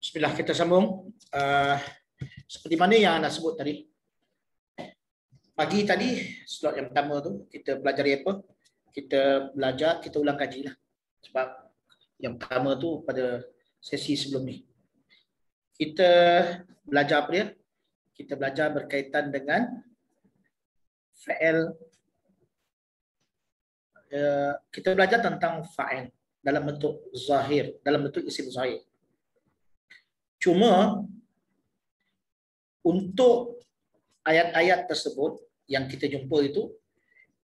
Bismillah, kita sambung. Seperti mana yang anda sebut tadi, pagi tadi slot yang pertama tu kita pelajari apa? Kita belajar, kita ulang kaji lah. Sebab yang pertama tu pada sesi sebelum ni kita belajar apa dia? Kita belajar berkaitan dengan fa'il. Kita belajar tentang fa'il dalam bentuk zahir, dalam bentuk isim zahir. Cuma untuk ayat-ayat tersebut yang kita jumpa itu,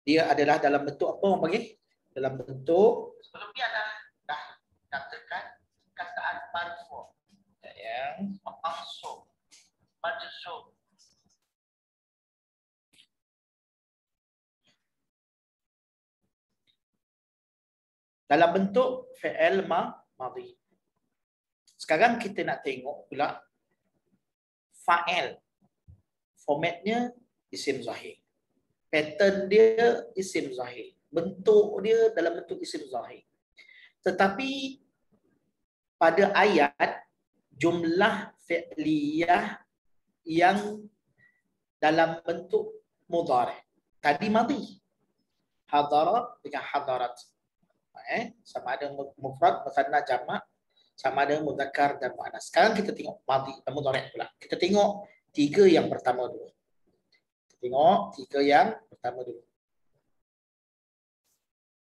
dia adalah dalam bentuk apa orang panggil? Dalam bentuk, sebelum ni ada dah katakan kataan marfu, yang mansub, majzum. Dalam bentuk fi'il madhi. Sekarang kita nak tengok pula fa'il. Formatnya isim zahir. Pattern dia isim zahir. Bentuk dia dalam bentuk isim zahir. Tetapi pada ayat jumlah fi'liyah yang dalam bentuk mudhari'. Tadi madhi. Hadara dengan hadarat. Sama ada mufrad, musanna, jamak, sama ada muzakkar dan muannas. Sekarang kita tengok madhi dan mudhari' pula. Kita tengok tiga yang pertama dulu.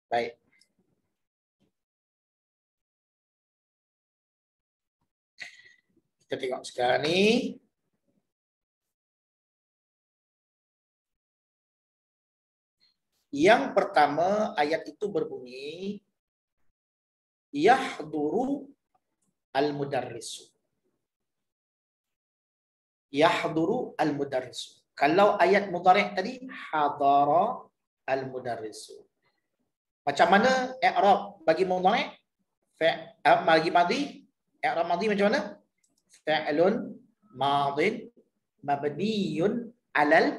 Baik. Kita tengok sekarang ni. Yang pertama ayat itu berbunyi yahduru al-mudarrisu. Yahduru al-mudarrisu. Kalau ayat mudhari' tadi hadara al-mudarrisu. Macam mana i'rab bagi mudhari'? Bagi madhi, i'rab madhi macam mana? Fi'lun madhin mabniyun 'alal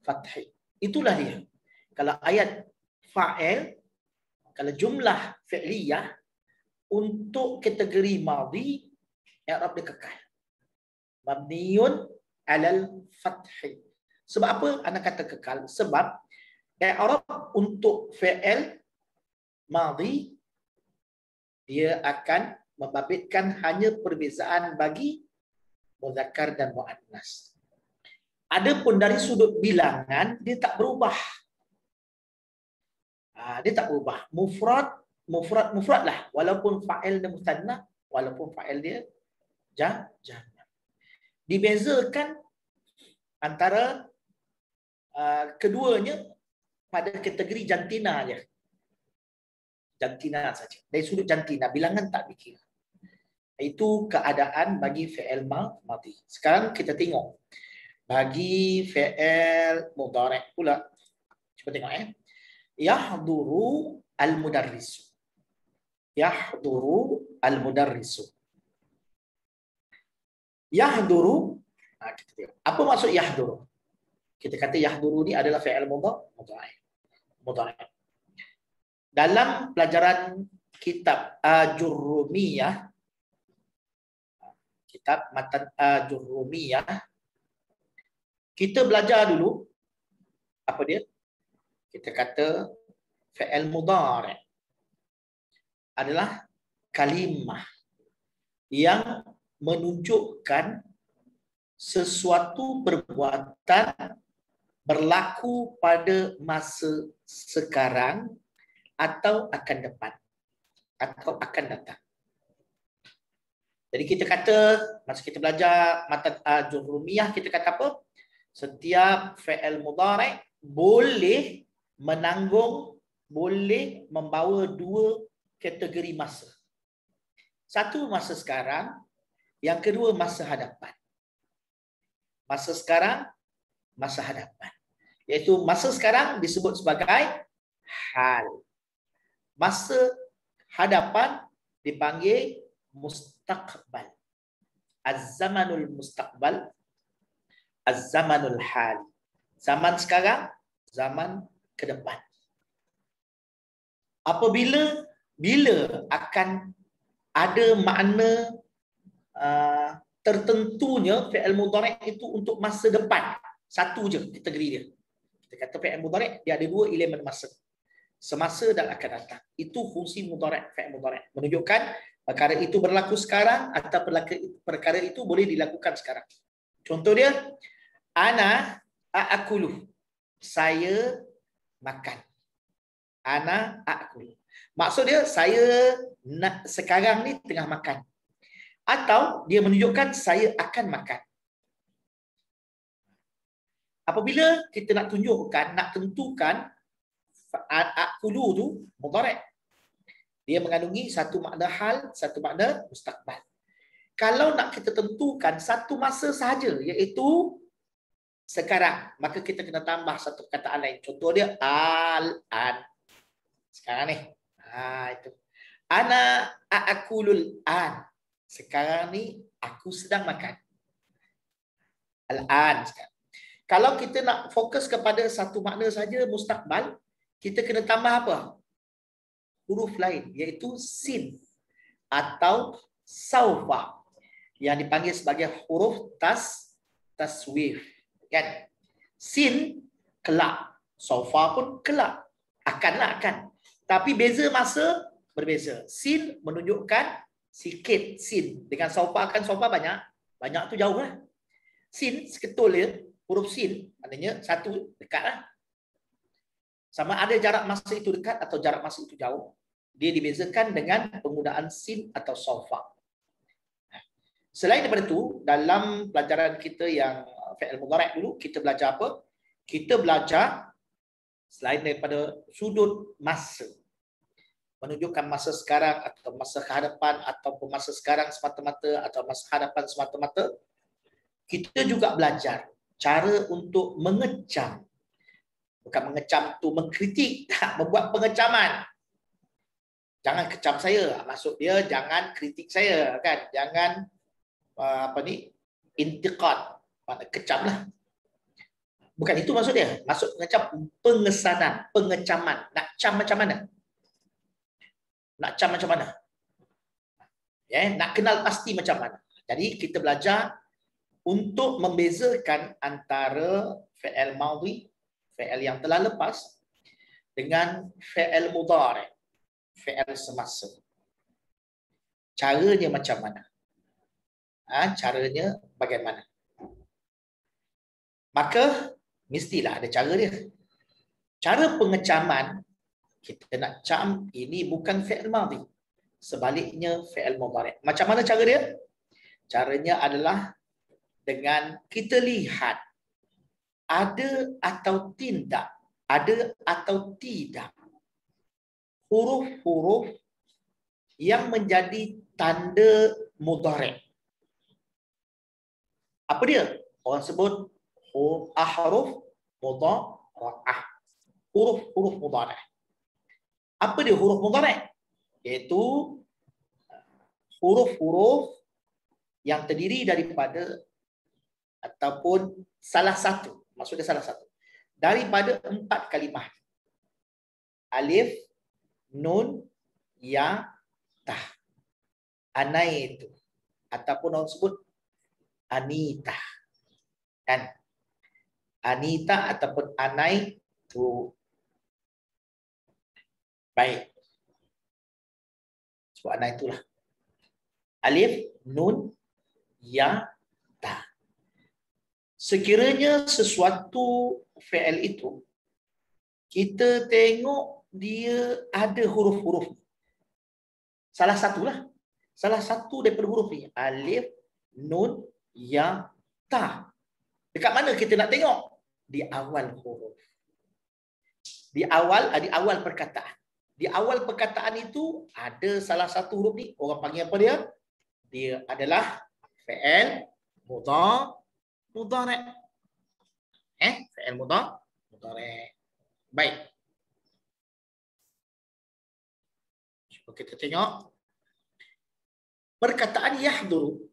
fathi. Itulah dia. Kalau ayat fa'il, kalau jumlah fi'liyah untuk kategori madhi, i'rab dia kekal. Mabniyun 'alal fathi. Sebab apa anda kata kekal? Sebab i'rab untuk fi'il madhi dia akan membabitkan hanya perbezaan bagi muzakkar dan muannas. Adapun dari sudut bilangan dia tak berubah. Dia tak berubah. Mufrad lah, walaupun fa'il dia musanna, walaupun fa'il dia jamak. Dibezakan antara keduanya pada kategori jantina aja. Jantina saja. Dari sudut jantina, bilangan tak dikira. Itu keadaan bagi fi'il madhi. Sekarang kita tengok bagi fi'il mudhari' pula. Cuba tengok yahduru al-mudarrisu. Yahduru al-mudarrisu. Yahduru, kita tengok. Apa maksud yahduru? Kita kata yahduru ni adalah fi'il mudhari'. Dalam pelajaran kitab Ajurrumiyah, kitab matan Ajurrumiyah, kita belajar dulu apa dia? Kita kata fi'il mudhari' adalah kalimah yang menunjukkan sesuatu perbuatan berlaku pada masa sekarang atau akan depan atau akan datang. Jadi kita kata masa kita belajar matan Ajurrumiyah, kita kata apa? Setiap fi'il mudhari' boleh menanggung, boleh membawa dua kategori masa. Satu masa sekarang, yang kedua masa hadapan. Masa sekarang, masa hadapan. Iaitu masa sekarang disebut sebagai hal. Masa hadapan dipanggil mustaqbal. Az-zamanul mustaqbal, az-zamanul hal. Zaman sekarang, zaman ke depan. Apabila bila akan ada makna tertentunya fi'il mudhari' itu untuk masa depan. Satu je kategori dia. Kita kata fi'il mudhari' dia ada dua elemen masa. Semasa dan akan datang. Itu fungsi mudhari', fi'il mudhari'. Menunjukkan perkara itu berlaku sekarang atau perkara itu boleh dilakukan sekarang. Contoh dia, ana a'akulu. Saya makan. Ana a'akulu. Maksud dia saya sekarang ni tengah makan. Atau dia menunjukkan saya akan makan. Apabila kita nak tunjukkan, nak tentukan akulu tu mudhari', dia mengandungi satu makna hal, satu makna mustaqbal. Kalau nak kita tentukan satu masa sahaja, iaitu sekarang, maka kita kena tambah satu perkataan lain. Contoh dia al-an. Sekarang ni. Itu. Ana aakulul an. Sekarang ni aku sedang makan. Al-an sekarang. Kalau kita nak fokus kepada satu makna saja mustaqbal, kita kena tambah apa? Huruf lain, iaitu sin atau saufa yang dipanggil sebagai huruf taswif. Kan? Sin kelak, saufa pun kelak. Akanlah akan. Tapi beza masa berbeza. Sin menunjukkan sikit sin. Dengan saufa akan saufa banyak. Banyak tu jauh lah. Sin seketul dia, huruf sin, maknanya satu dekat lah. Sama ada jarak masa itu dekat atau jarak masa itu jauh. Dia dibezakan dengan penggunaan sin atau saufa. Selain daripada itu, dalam pelajaran kita yang fi'il mudhari' dulu, kita belajar apa? Kita belajar selain daripada sudut masa. Menunjukkan masa sekarang atau masa hadapan ataupun masa sekarang semata-mata atau masa hadapan semata-mata. Kita juga belajar cara untuk mengecam. Bukan mengecam tu mengkritik, tak, membuat pengecaman. Jangan kecam saya, maksud dia jangan kritik saya, kan? Jangan intiqad, kecam lah. Bukan itu maksud dia. Maksud mengecam pengesanan, pengecaman. Nak cam macam mana? Nak cam macam mana? Ya, nak kenal pasti macam mana. Jadi kita belajar untuk membezakan antara fi'il madhi, fi'il yang telah lepas, dengan fi'il mudhari', fi'il semasa. Caranya macam mana? Caranya bagaimana? Maka mestilah ada cara dia. Cara pengecaman, kita nak cam ini bukan fi'il madhi. Sebaliknya fi'il mudhari'. Macam mana cara dia? Caranya adalah dengan kita lihat ada atau tidak, ada atau tidak huruf-huruf yang menjadi tanda mudhari'. Apa dia? Orang sebut ahruf mudhara'ah. Huruf-huruf mudhari'. Apa dia huruf mudhari'? Iaitu huruf-huruf yang terdiri daripada ataupun salah satu, maksudnya salah satu daripada 4 kalimah. Alif, nun, ya, tah. Anai itu. Ataupun orang sebut Anita. Kan? Anita ataupun anai itu. Baik. Sebut anai itulah. Alif, nun, ya, tah. Sekiranya sesuatu fi'il itu, kita tengok dia ada huruf-huruf. Salah satulah. Salah satu daripada huruf ni. Alif, nun, ya, ta. Dekat mana kita nak tengok? Di awal huruf. Di awal perkataan. Di awal perkataan itu ada salah satu huruf ni. Orang panggil apa dia? Dia adalah fi'il mudhari'. Fi'il mudhari'. Baik. Cuba kita tengok. Perkataan yahduru.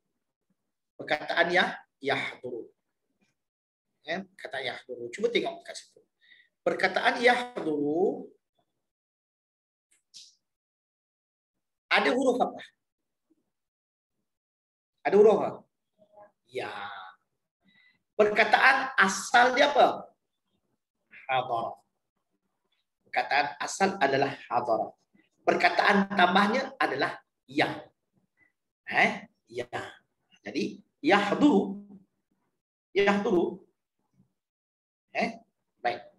Perkataan yahduru. Perkataan yahduru. Cuba tengok kat situ. Perkataan yahduru Ada huruf apa? Ada huruf apa? Ya. Perkataan asal dia apa? Hadar. Perkataan asal adalah hadar. Perkataan tambahnya adalah ya. Ya. Jadi yahduru. Yahduru. Baik.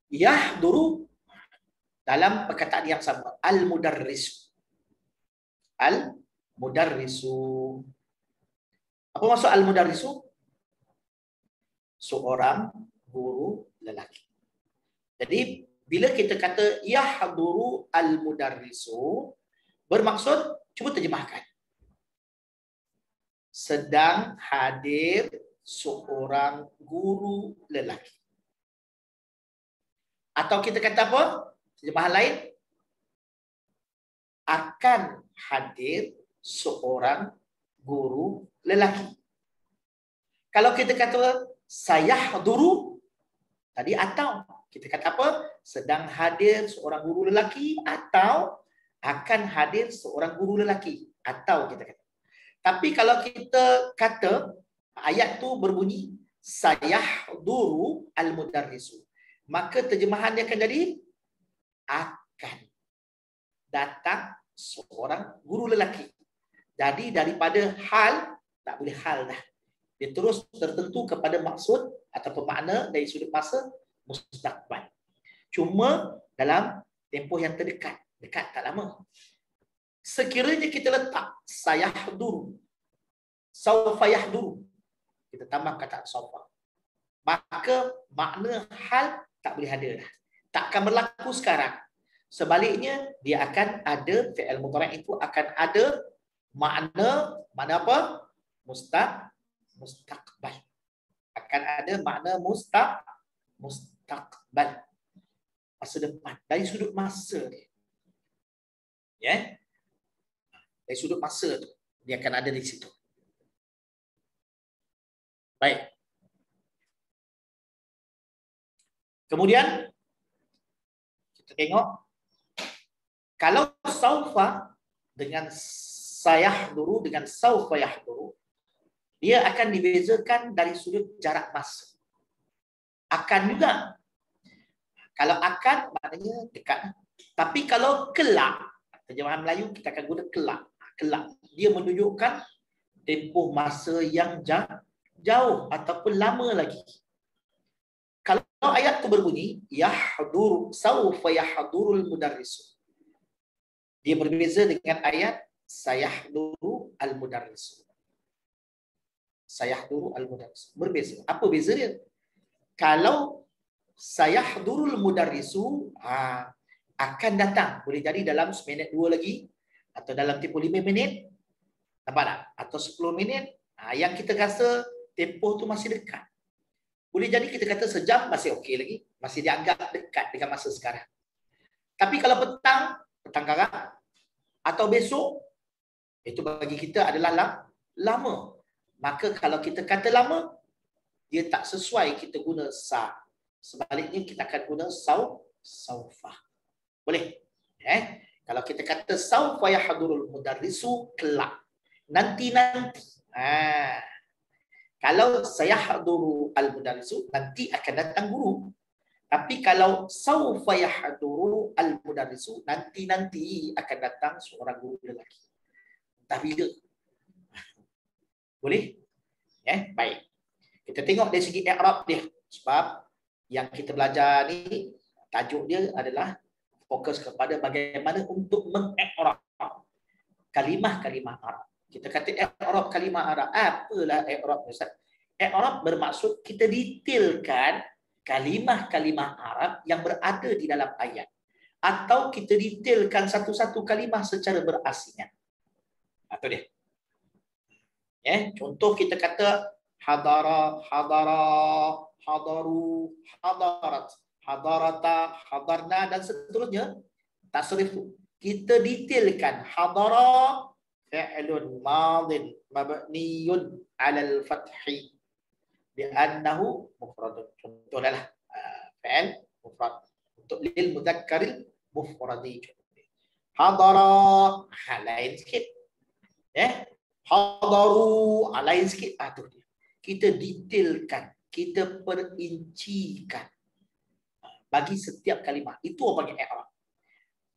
Yahduru dalam perkataan yang sama. Al-mudarris. Al-mudarrisu. Apa maksud al-mudarrisu? Seorang guru lelaki. Jadi bila kita kata yahduru al-mudarrisu, bermaksud, cuba terjemahkan. Sedang hadir seorang guru lelaki. Atau kita kata apa? Terjemahan lain, akan hadir seorang guru lelaki. Kalau kita kata sayahduru, tadi atau kita kata apa? Sedang hadir seorang guru lelaki atau akan hadir seorang guru lelaki. Atau kita kata. Tapi kalau kita kata ayat tu berbunyi sayahduru al-mudarrisu, maka terjemahan dia akan jadi akan datang seorang guru lelaki. Jadi daripada hal, tak boleh hal dah. Dia terus tertentu kepada maksud atau makna dari sudut masa mustaqbal. Cuma dalam tempoh yang terdekat, dekat tak lama. Sekiranya kita letak sayahduru, saufa yahduru, kita tambah kata saufa, maka makna hal tak boleh ada dah. Tak akan berlaku sekarang. Sebaliknya dia akan ada, fi'il mudhari' itu akan ada makna apa? Mustaqbal. Akan ada makna mustaqbal. Masa depan. Dari sudut masa dia. Ya. Dari sudut masa tu. Dia akan ada di situ. Baik. Kemudian, kita tengok. Kalau saufa dengan sayahduru dengan saufa yahduru, dia akan dibezakan dari sudut jarak masa. Akan juga. Kalau akan, maknanya dekat. Tapi kalau kelak, terjemahan Melayu kita akan guna kelak. Kelak. Dia menunjukkan tempoh masa yang jauh ataupun lama lagi. Kalau ayat itu berbunyi, yahduru, saufa yahdurul mudarrisu. Dia berbeza dengan ayat sayahduru al-mudarrisu. Sayahduru al-mudarrisu. Berbeza. Apa beza dia? Kalau sayahdurul mudarrisu akan datang. Boleh jadi dalam seminit 2 lagi. Atau dalam tempoh 5 minit. Nampak tak? Atau 10 minit. Yang kita rasa tempoh tu masih dekat. Boleh jadi kita kata sejam masih okey lagi. Masih dianggap dekat dengan masa sekarang. Tapi kalau petang karat, atau besok, itu bagi kita adalah lama. Maka kalau kita kata lama, dia tak sesuai kita guna sa. Sebaliknya kita akan guna saufa. Boleh? Kalau kita kata saufa yahdurul mudarrisu, kelak. Nanti-nanti. Kalau sayahduru al-mudarrisu, nanti akan datang guru. Tapi kalau saufa yahduru al-mudarrisu, nanti-nanti akan datang seorang guru lelaki. Entah bila. Boleh? Baik. Kita tengok dari segi i'rab dia. Sebab yang kita belajar ni, tajuk dia adalah fokus kepada bagaimana untuk meng-i'rab kalimah-kalimah Arab. Kita kata i'rab kalimah Arab. Apalah i'rab, Ustaz? I'rab bermaksud kita detailkan kalimah-kalimah Arab yang berada di dalam ayat. Atau kita detailkan satu-satu kalimah secara berasingan. Itu dia. Contoh kita kata hadara, hadaru, hadarat, hadarata, hadarna dan seterusnya. Tasrif tu. Kita detailkan hadara fi'lun madin mabniyun 'ala al-fathi li'annahu mufradun. Contohnya fi'il mufrad untuk lil mudzakkaril mufradi. Hadara, lain sikit. Hadaru, lain sikit. Tu dia. Kita detailkan, kita perincikan bagi setiap kalimah. Itu orang panggil i'rab.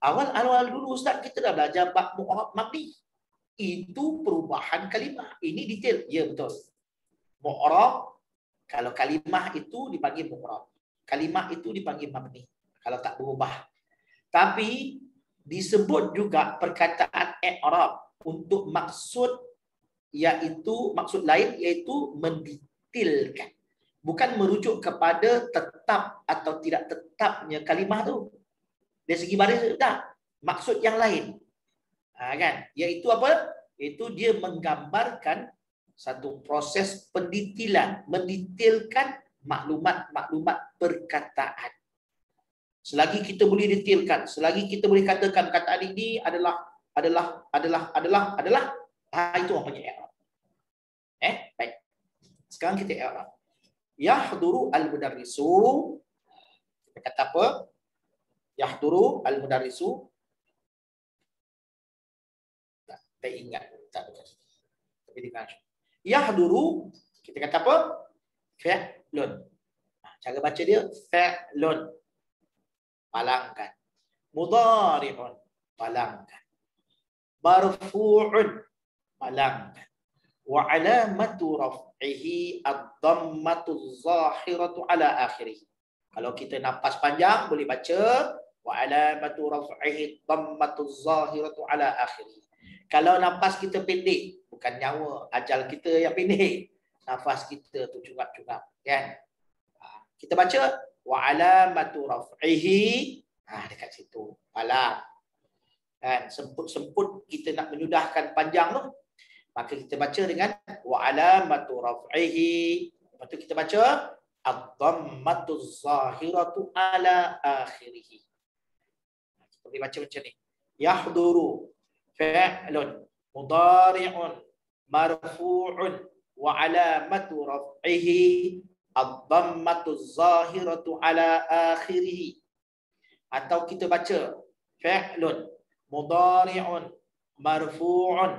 Awal dulu Ustaz kita dah belajar bab mu'rab mabni. Itu perubahan kalimah. Ini detail. Ya betul. Mu'rab, kalau kalimah itu dipanggil mu'rab. Kalimah itu dipanggil mabni. Kalau tak berubah. Tapi disebut juga perkataan i'rab untuk maksud lain iaitu mendetailkan. Bukan merujuk kepada tetap atau tidak tetapnya kalimah tu. Dari segi baris dah maksud yang lain. Kan? Iaitu apa? Iaitu dia menggambarkan satu proses pendetailan, mendetailkan maklumat-maklumat perkataan. Selagi kita boleh detailkan, selagi kita boleh katakan perkataan ini adalah itu orang panggil i'rab. Baik. Sekarang kita i'rab. Yahduru al-mudarrisu. Kita kata apa? Yahduru al-mudarrisu. Tak ingat. Tapi dengar. Yahduru, kita kata apa? Fa'lun. Cara baca dia fa'lun. Palangkan. Mudhari'un. Palangkan. Marfu'un. Palangkan. Wa alamatu raf'ihi ad-dhammatu zahiratu ala akhirih. Kalau kita nafas panjang boleh baca wa alamatu raf'ihi ad-dhammatu zahiratu ala akhirih. Kalau nafas kita pendek, bukan nyawa, ajal kita yang pendek. Nafas kita tu cungap-cungap, kan? Kita baca wa alamatu raf'ihi, dekat situ. Alam. Kan semput-semput kita nak menyudahkan panjang tu, maka kita baca dengan wa alamatu raf'ihi. Lepas tu kita baca ad-dhammatu zahiratu ala akhirih. Kita boleh baca macam ni. Yahduru fa'lun mudhari'un marfu'un wa alamatu raf'ihi ad-dhammatu zahiratu ala akhirih. Atau kita baca fa'lun mudhari'un marfu'un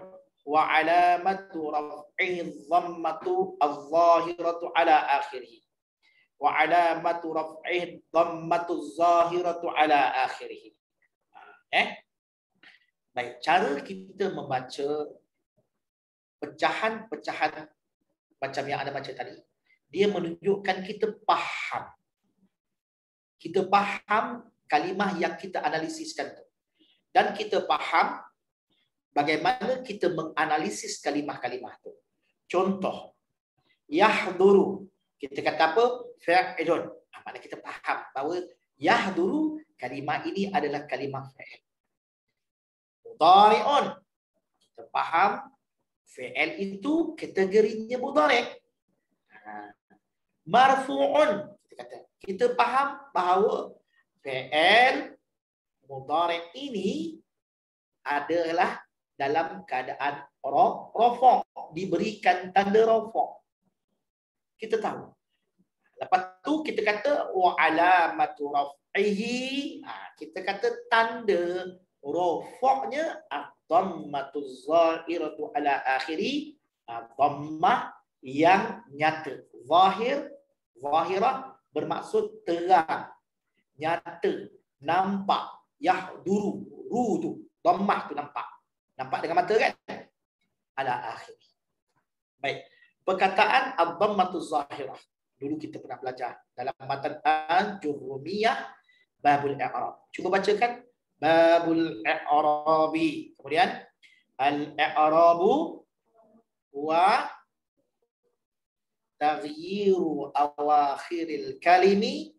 wa alamatu raf'ihi ad-dhammatu az-zahiratu ala akhirih. Wa alamatu raf'ihi ad-dhammatu az-zahiratu ala akhirih. Baik, cara kita membaca pecahan-pecahan macam yang Anda baca tadi, dia menunjukkan kita faham. Kita faham kalimah yang kita analisiskan tu. Dan kita faham bagaimana kita menganalisis kalimah-kalimah tu. Contoh, yahduru. Kita kata apa? Fa'ilun. Maknanya kita faham bahawa yahduru, kalimah ini adalah kalimah fa'il. Mudhari'un. Kita faham fi'il itu kategorinya mudhari'. Marfu'un. Kita faham bahawa fi'il mudhari' ini adalah dalam keadaan rafa', diberikan tanda rafa'. Kita tahu. Lepas tu kita kata wa alamatu raf'ihi. Kita kata tanda rafa'nya ad-dhammatu zahiratu ala akhiri. Dhammah yang nyata. Zahirah bermaksud terang, nyata, nampak. Yahduru, ru tu, dhammah tu nampak. Nampak dengan mata kan? Ala akhiri. Baik. Perkataan ad-dhammatu zahirah. Dulu kita pernah belajar dalam matan Al-Jurrumiyah babul i'rab. Cuba bacakan babul i'rabi. Kemudian al-i'rabu wa taghyiru awakhiril kalimi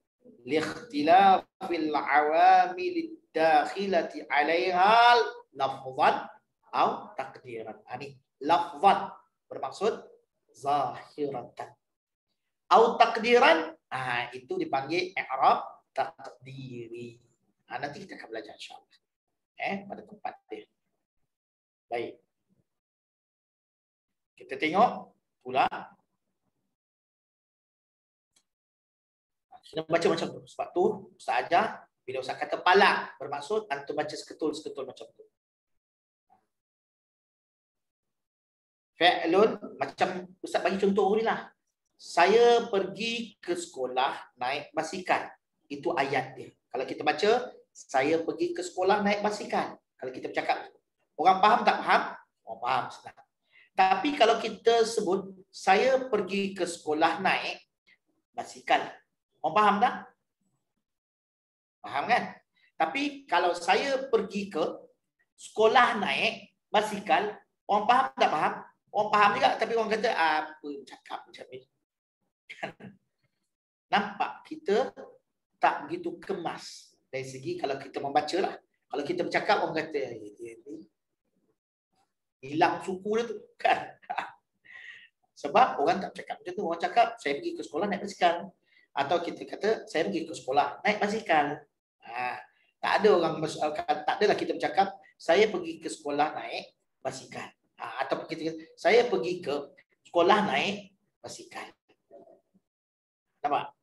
li ikhtilafil awamil dakhilati 'alaiha lafzan atau taqdiran. Ini lafzan bermaksud zahiratan. Au taqdiran, itu dipanggil i'rab taqdiri. Nanti kita akan belajar insya-Allah. Pada tempat dia. Baik. Kita tengok pula. Kita baca macam tu. Sebab tu Ustaz ajar bila Ustaz kata palang, bermaksud bermaksud antum baca seketul-seketul macam tu. Fi'lun macam Ustaz bagi contoh ni lah. Saya pergi ke sekolah naik basikal. Itu ayat dia. Kalau kita baca, saya pergi ke sekolah naik basikal. Kalau kita bercakap, orang faham tak faham? Orang faham senang. Tapi kalau kita sebut, saya pergi ke sekolah naik basikal. Orang faham tak? Faham kan? Tapi kalau saya pergi ke sekolah naik basikal, orang faham tak faham? Orang faham juga, tapi orang kata, apa cakap macam ni? Nampak kita tak begitu kemas dari segi kalau kita membaca lah. Kalau kita bercakap, orang kata, dia ni hilang suku dia tu. Kan? Sebab orang tak cakap macam tu. Orang cakap, saya pergi ke sekolah naik basikal. Atau kita kata, saya pergi ke sekolah naik basikal. Tak ada orang, tak adalah kita bercakap, saya pergi ke sekolah naik basikal. Atau kita kata, saya pergi ke sekolah naik basikal. Nampak?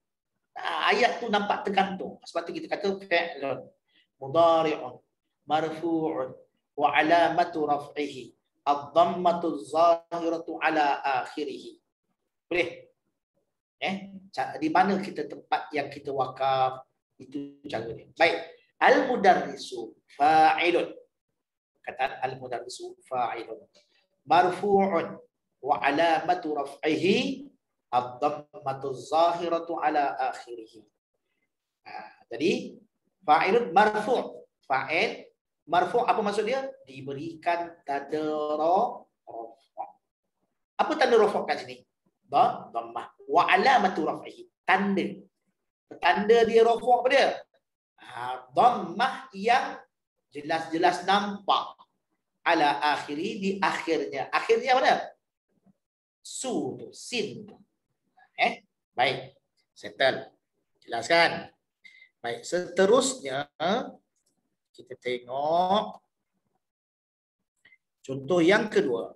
Ayat tu nampak tergantung. Sebab tu kita kata fi'lun mudhari'un marfu'un wa alamatu raf'ihi ad-dhammatu zahiratu ala akhirih. Boleh? Di mana kita tempat yang kita wakaf, itu cara dia. Baik. Al-mudarrisu fa'ilun. Kataan al-mudarrisu fa'ilun. Marfu'un wa alamatu raf'ihi ad-dhammatu zahiratu ala akhirih. Jadi fa'ilun marfu'. Fa'il marfu' apa maksud dia? Diberikan tanda rafa'. Apa tanda rafa' kat sini? Dhammah. Wa alamatu raf'ihi. Tanda. Tanda dia rafa' apa dia? Dhammah yang jelas-jelas nampak. Ala akhiri, di akhirnya. Akhirnya mana? Su tu, sin tu. Baik. Settle. Jelaskan. Baik, seterusnya kita tengok contoh yang kedua.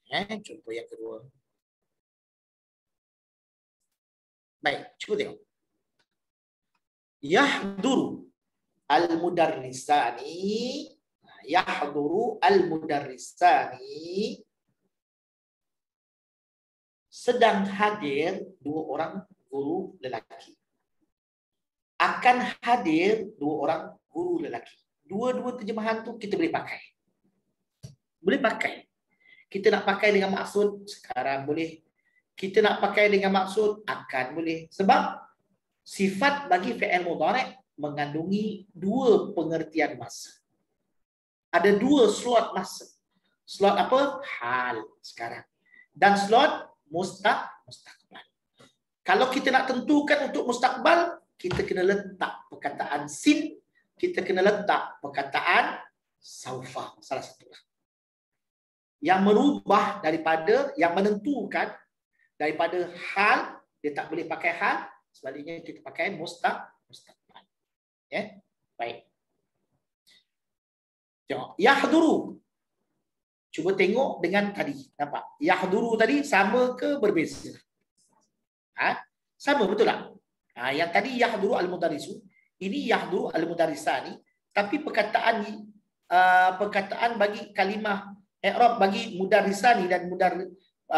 Contoh yang kedua. Baik, cuba tengok. Yahduru al-mudarrisani. Yahduru al-mudarrisani. Sedang hadir dua orang guru lelaki. Akan hadir dua orang guru lelaki. Dua-dua terjemahan tu kita boleh pakai. Boleh pakai. Kita nak pakai dengan maksud sekarang boleh. Kita nak pakai dengan maksud akan boleh. Sebab sifat bagi fi'il mudhari' mengandungi dua pengertian masa. Ada dua slot masa. Slot apa? Hal sekarang. Dan slot mustaqbal. Kalau kita nak tentukan untuk mustaqbal, kita kena letak perkataan sin, kita kena letak perkataan saufa, salah satu. Yang merubah daripada, yang menentukan daripada hal, dia tak boleh pakai hal, sebaliknya kita pakai mustaqbal. Baik. Tengok, yahduru. Cuba tengok dengan tadi. Nampak? Yahduru tadi sama ke berbeza? Sama betul tak? Yang tadi yahduru al-mudarrisu, ini yahduru al-mudarrisani, tapi perkataan bagi kalimah i'rab bagi mudarrisani dan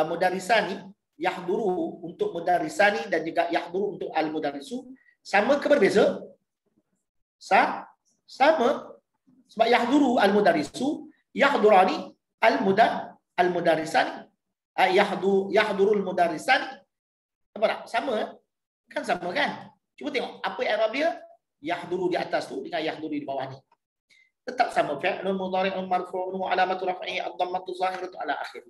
mudarrisani, yahduru untuk mudarrisani dan juga yahduru untuk al-mudarrisu, sama ke berbeza? Sama. Sebab yahduru al-mudarrisu, yahdurani al-mudarrisani, yahdurul mudarrisani. Apa tak? Sama kan? Sama kan? Cuba tengok apa i'rab dia. Yahduru di atas tu dengan yahduru di bawah ni. Tetap sama. Fi'lun mudhari'un marfu'un wa alamatu raf'ihi ad-dhammatu zahiratu ala akhir.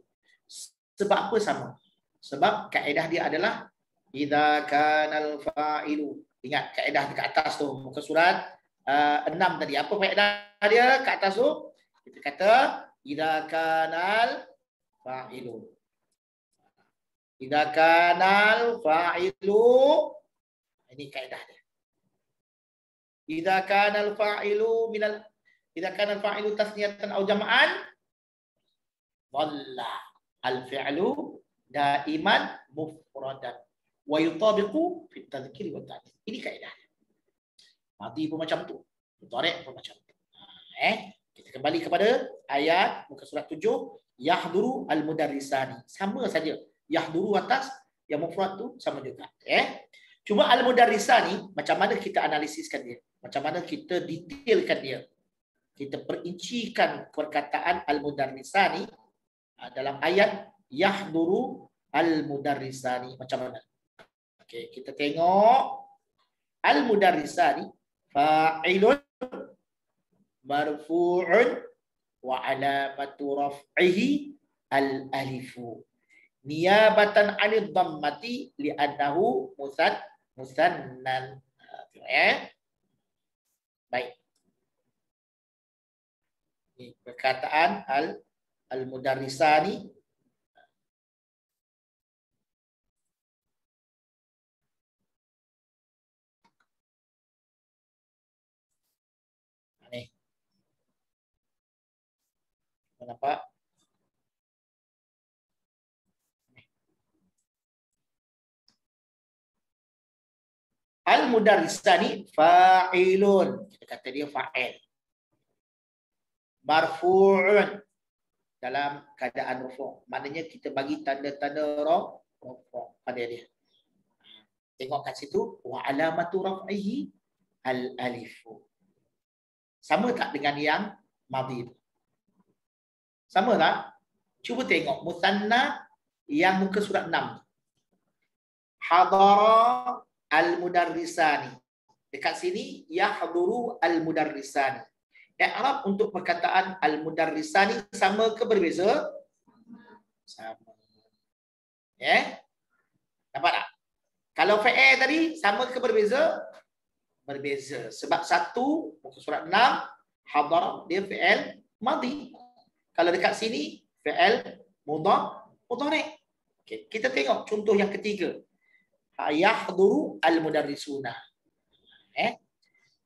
Sebab apa sama? Sebab kaedah dia adalah idza kanal fa'ilu. Ingat kaedah dekat atas tu muka surat 6 tadi. Apa kaedah dia kat atas tu? Kita kata idza kanal fa'ilu. Idza kanal fa'ilu, ini kaedah dia. Idza kanal fa'ilu minal, idza kanal fa'ilu tasniyatan aw jam'an, dhalla al-fi'lu daiman mufradan wa yutabiqu fi at-tadhkir wa at-ta'nits. Ini kaedah dia. Madi pun macam tu. Mudhari' pun macam tu. Kita kembali kepada ayat muka surat 7, yahduru al-mudarrisani. Sama saja. Yahduru atas, yang mufrad tu sama juga. Cuma al-mudarrisani macam mana kita analisiskan dia? Macam mana kita detailkan dia? Kita perincikan perkataan al-mudarrisani dalam ayat yahduru al-mudarrisani macam mana? Okey, kita tengok al-mudarrisani fa'ilun marfu'un wa alamatu raf'ihi al-alifu niyabatan 'anil dhammati li'annahu musannan. Baik. Ini perkataan al-mudarrisani. Ni. Nampak? Al-mudarrisani fa'ilun. Kita kata dia fa'il. Marfu'un dalam keadaan rufu'. Maknanya kita bagi tanda-tanda rufu' pada dia. Tengok kat situ wa alamatu raf'ihi al-alifu. Sama tak dengan yang madhi? Sama tak? Cuba tengok musanna yang muka surat 6. Hadara al-mudarrisani. Dekat sini yahduru al-mudarrisani. I'rab untuk perkataan al-mudarrisani sama ke berbeza? Sama. Nampak tak? Kalau fa'il tadi sama ke berbeza? Berbeza. Sebab satu muka surat 6 hadara dia fi'il madhi. Kalau dekat sini fi'il mudhari'. Okey, kita tengok contoh yang ketiga. Yahduru al-mudarrisuna.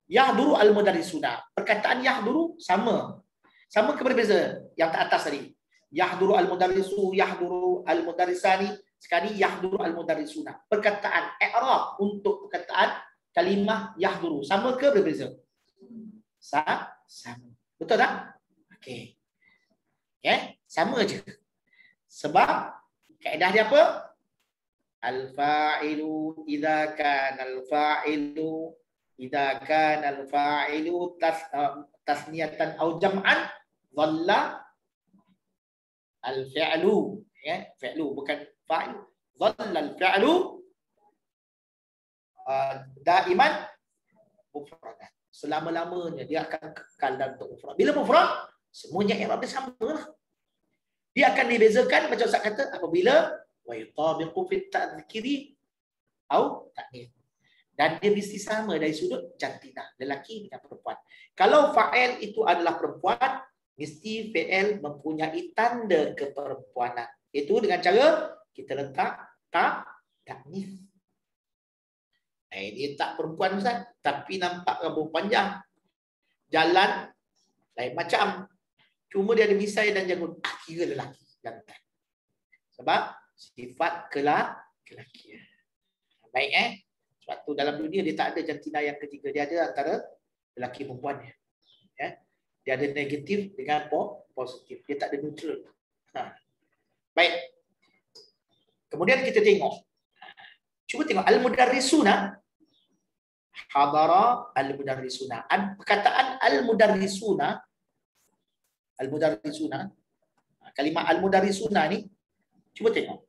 Yahduru al-mudarrisuna. Perkataan yahduru sama. Sama ke berbeza yang tak atas tadi? Yahduru al-mudarrisu, yahduru al-mudarrisani. Sekali yahduru al-mudarrisuna. Perkataan i'rab untuk perkataan kalimah yahduru sama ke berbeza? Sama. Betul tak? Okey. Sama je. Sebab kaedah dia apa? Al-fa'ilu idza kana al-fa'ilu tasniyatan aw jam'an dhalla al-fi'lu. Fi'lu bukan fa'il. Dhalla al-fi'lu daiman mufradan. Selama-lamanya dia akan kekal dalam bentuk mufrad. Bila mufrad, semuanya i'rab dia samalah. Dia akan dibezakan macam Ustaz kata apabila wa yutabiqu fit tadhkiri au ta'nits. Dan dia mesti sama dari sudut jantinah, lelaki dengan perempuan. Kalau fa'il itu adalah perempuan, mesti fi'il mempunyai tanda keperempuanan. Itu dengan cara kita letak ta'nits. Dia tak perempuan Ustaz, tapi nampak rambut panjang. Jalan lain macam. Cuma dia ada misai dan janggut. Kira lelaki. Jantan. Sebab sifat kelakian. Baik Sebab tu dalam dunia dia tak ada jantina yang ketiga. Dia ada antara lelaki perempuan. Dia ada negatif dengan positif. Dia tak ada neutral. Baik. Kemudian kita tengok. Cuba tengok al-mudarrisuna. Hadara al-mudarrisuna. Perkataan al-mudarrisuna. Al-mudarrisuna. Kalimah al-mudarrisuna ni. Cuba tengok.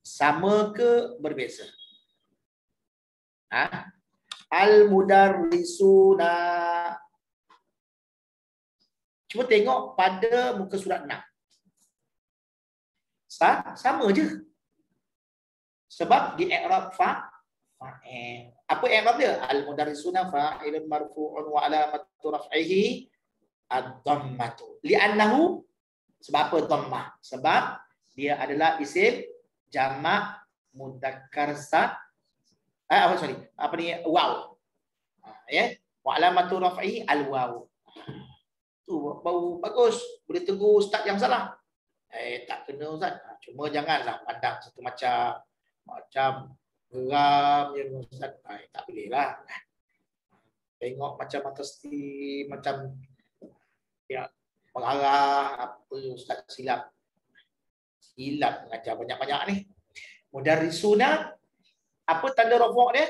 Sama ke berbeza? Al-mudarrisuna. Cuba tengok pada muka surat 6. Sama je. Sebab di i'rab fa'il. Apa i'rab dia? Al-mudarrisuna fa'ilun marfu'un wa alamatu raf'ihi ad-dhammatu. Li'annahu, sebab apa dhammah? Sebab dia adalah isim jamak mudzakkar waw. Wa alamatu raf'ihi al-waw. Tu bau bagus, boleh tegur ustaz yang salah. Tak kena Ustaz. Cuma janganlah pandang satu macam geram je Ustaz. Tak boleh lah. Tengok macam mesti macam ya mengarah apa Ustaz silap. Silap mengajar banyak-banyak ni. Mudarrisuna, apa tanda rafaq dia?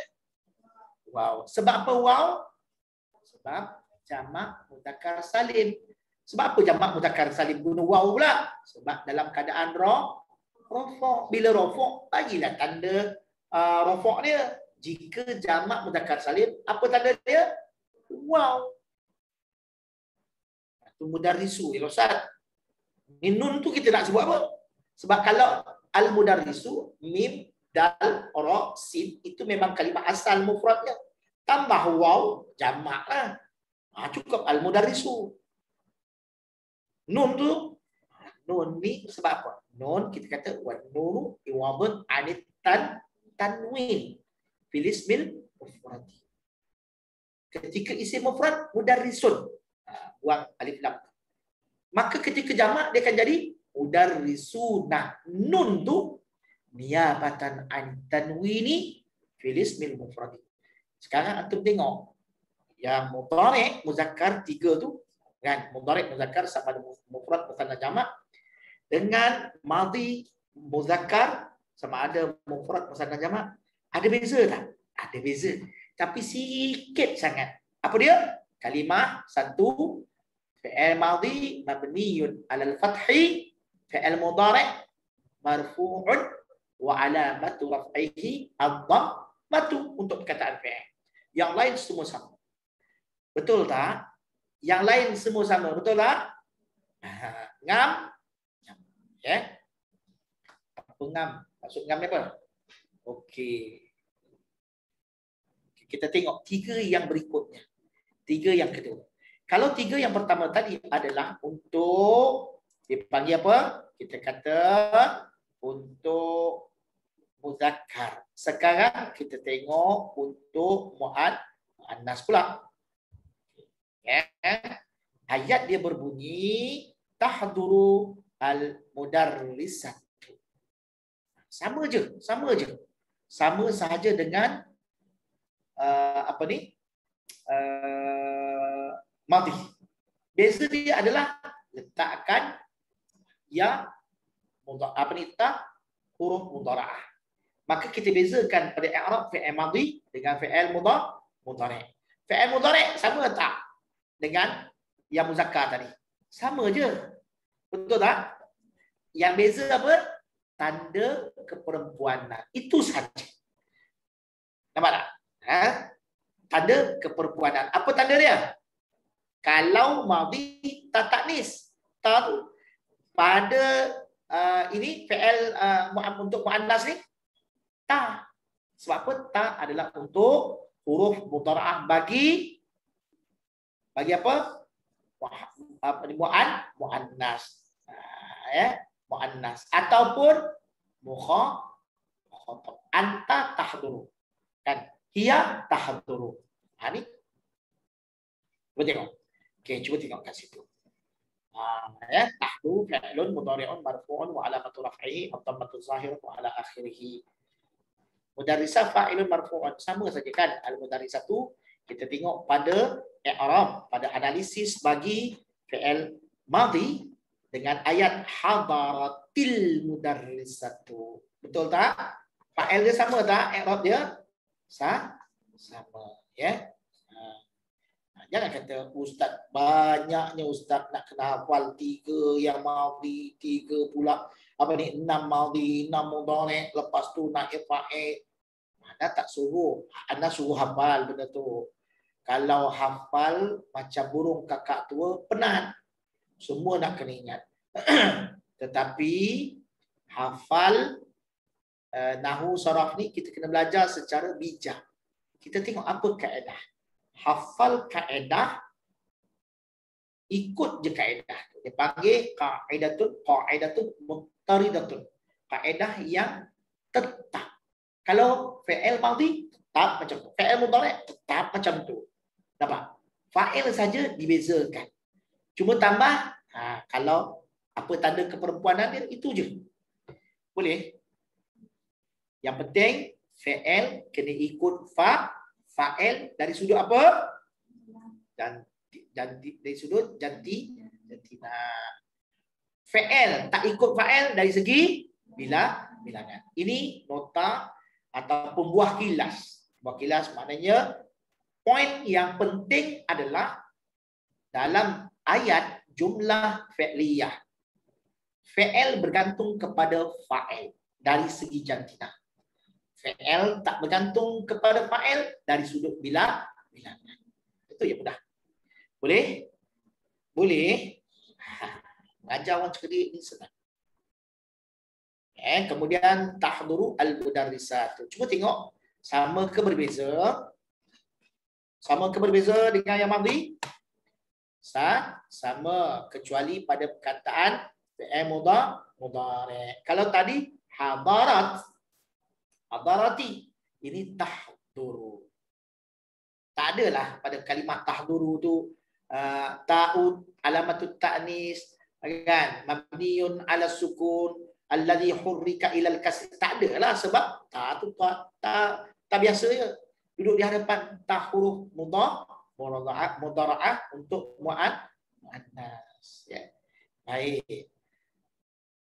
Wow. Sebab apa wow? Sebab jamak mudzakkar salim. Sebab apa jamak mudzakkar salim guna wow pula? Sebab dalam keadaan rafaq. Bila rafaq, bagilah tanda rafaq dia. Jika jamak mudzakkar salim, apa tanda dia? Wow. Itu mudarrisu, ya Ustaz. Nun tu kita nak sebut apa? Sebab kalau al-mudarrisu, mim, dal, ra, sin, itu memang kalimah asal mufradnya. Tambah waw, jamak lah. Cukup al-mudarrisu. Nun tu, nun ni sebab apa? Nun kita kata wa nunu iwadun anit tanwin fil ismil mufrad. Ketika isim mufrad mudarrisun, buang alif lam. Maka ketika jamak dia akan jadi mudarrisuna. Nun tu niyabatan an tanwini fil ismil mufrad. Sekarang antum tengok yang mudhari' muzakkar 3 tu kan, mudhari' muzakkar sama ada mufrad musanna jamak, dengan madhi muzakkar sama ada mufrad musanna jamak, ada beza tak? Ada beza. Tapi sikit sangat. Apa dia? Kalimah satu, fi'il madhi mabniyun 'alal fathi, fi'il mudhari' marfu'un wa 'alamatu raf'ihi ad-dhammatu untuk perkataan fi'il. Yang lain semua sama. Betul tak? Yang lain semua sama. Betul tak? Ngam. Ya. Apa ngam? Maksud ngam ni apa? Okey. Kita tengok 3 yang berikutnya. 3 yang kedua. Kalau 3 yang pertama tadi adalah untuk dipanggil apa? Kita kata untuk muzakkar. Sekarang kita tengok untuk muannas pula. Ya. Ayat dia berbunyi tahduru al-mudarrisatu. Sama je. Sama sahaja dengan apa ni? Madhi. Beza dia adalah letakkan ya apa ni huruf mudhara'ah. Maka kita bezakan pada i'rab fi'il madhi dengan fi'il mudhari'. Fi'il mudhari' sama tak dengan yang muzakkar tadi? Sama je. Betul tak? Yang beza apa? Tanda keperempuanan. Itu saja. Nampak tak? Tanda keperempuanan. Apa tanda dia? Kalau madhi ta taknis, ta tu pada ini fi'il untuk muannas ni ta. Sebab apa? Ta adalah untuk huruf mudhara'ah bagi apa? Muannas. Ya, muannas ataupun mukhatab. Anta tahduru. Kan? Hiya tahduru. Ni. Cuba tengok. Okey, cuba tengok kat situ. Ya, tahdu fi'lun mudhari'un marfu'un wa 'alamatu raf'ihi ad-dhammatu zahirah wa 'ala akhirih. Mudarrisah fa'ilun marfu'un, sama saja kan? Al-mudarrisatu kita tengok pada i'rab, pada analisis bagi fi'il madhi dengan ayat hadaratil mudarrisatu. Betul tak? Fa'il dia sama tak? I'rab dia sama, ya. Jangan kata ustaz banyaknya ustaz nak kena hafal 3 yang madhi, 3 pula apa ni 6 madhi, 6 mudhari', lepas tu nak fa'il. Mana tak suruh, anda suruh hafal benda tu. Kalau hafal macam burung kakak tua penat. Semua nak kena ingat. Tetapi hafal nahwu saraf ni kita kena belajar secara bijak. Kita tengok apa kaedah. Hafal kaedah, ikut je kaedah. Dia panggil qa'idatun muttaridatun. Kaedah yang tetap. Kalau fi'il madhi tetap macam tu. Fi'il mudhari' tetap macam tu. Nampak? Fa'il saja dibezakan. Cuma tambah kalau apa tanda keperempuanan dia itu je. Boleh? Yang penting fi'il kena ikut fa'il dari sudut apa? dari sudut jantina. Fa'il tak ikut fa'il dari segi bilangan. Ini nota ataupun buah kilas. Buah kilas maknanya poin yang penting adalah dalam ayat jumlah fi'liyah. Fa'il bergantung kepada fa'il dari segi jantina. Fa'il tak bergantung kepada fa'il dari sudut bilangan. Itu yang mudah. Boleh? Boleh. Mengajar orang cerdik ni senang. Kemudian tahduru al-mudarrisat. Cuba tengok sama ke berbeza? Sama ke berbeza dengan yang madhi? Sama, kecuali pada perkataan fi'il mudhari'. Kalau tadi hadarati, ini tahduru. Tak adalah pada kalimat tahduru tu ta'ud alamatut ta'nis, kan, mabniun ala sukun alladhi hurrika ilal kasr. Tak adalah sebab tak biasa je duduk di hadapan huruf mudhara'ah untuk muannas, ya. Baik,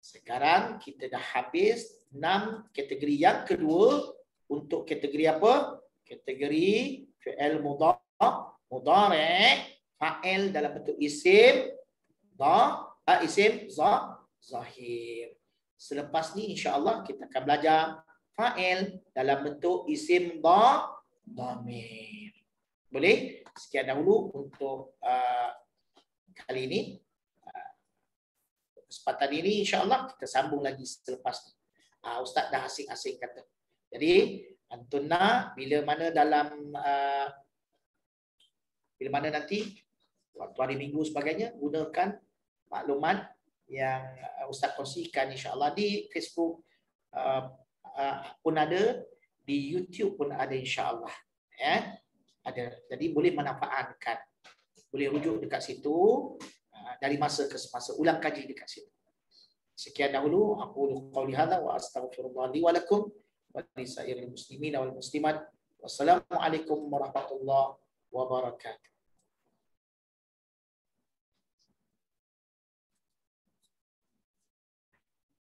sekarang kita dah habis 6 kategori. Yang kedua, untuk kategori apa? Kategori fi'il mudhari', fa'il dalam bentuk isim zahir. Selepas ni insya-Allah kita akan belajar fa'il dalam bentuk isim dhamir. Boleh? Sekian dahulu untuk kali ini. Kesempatan ini insya-Allah kita sambung lagi selepas ni. Ustaz dah asing-asing kata. Jadi antuna bila mana nanti waktu hari Minggu sebagainya, gunakan maklumat yang Ustaz kongsikan insya-Allah di Facebook pun ada, di YouTube pun ada insya-Allah, ya. Ada. Jadi boleh manfaatkan. Boleh rujuk dekat situ dari masa ke semasa, ulang kaji dekat situ. Sekian dahulu aku qauli hadza wa astaghfirullah li wa lakum wa li sairil muslimin wal muslimat. Wassalamualaikum warahmatullahi wabarakatuh.